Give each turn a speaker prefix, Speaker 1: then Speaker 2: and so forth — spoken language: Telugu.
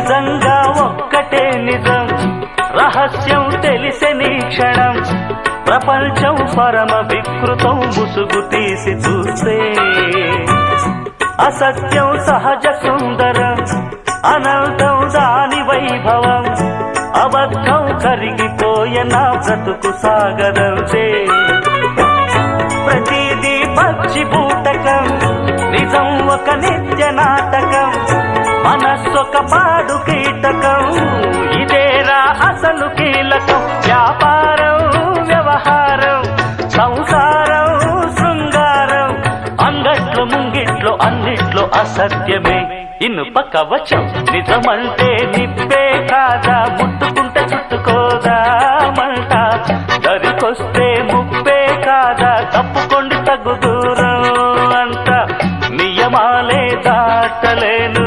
Speaker 1: నిజంగా ఒక్కటే నిజం, రహస్యం తెలిసెని క్షణం, ప్రపంచం పరమ వికృతం ముసుగు తీసి చూస్తే. అసత్యం సహజ సుందరం, అనంతం దాని వైభవం, అబద్ధం కరిగిపోయే నా బ్రతుకు సాగరంతే. ప్రతిదీ పచ్చి బూటకం, నిజం ఒక నిత్య నాటకం, మనస్సొక పాడు కీటకం, ఇదేరా అసలు కీలకం. వ్యాపారం వ్యవహారం సంసారం శృంగారం, అంగట్లో ముంగిట్లో అన్నిట్లో అసత్యమే. ఇనుప కవచం నిజమంటే నిప్పే కాదా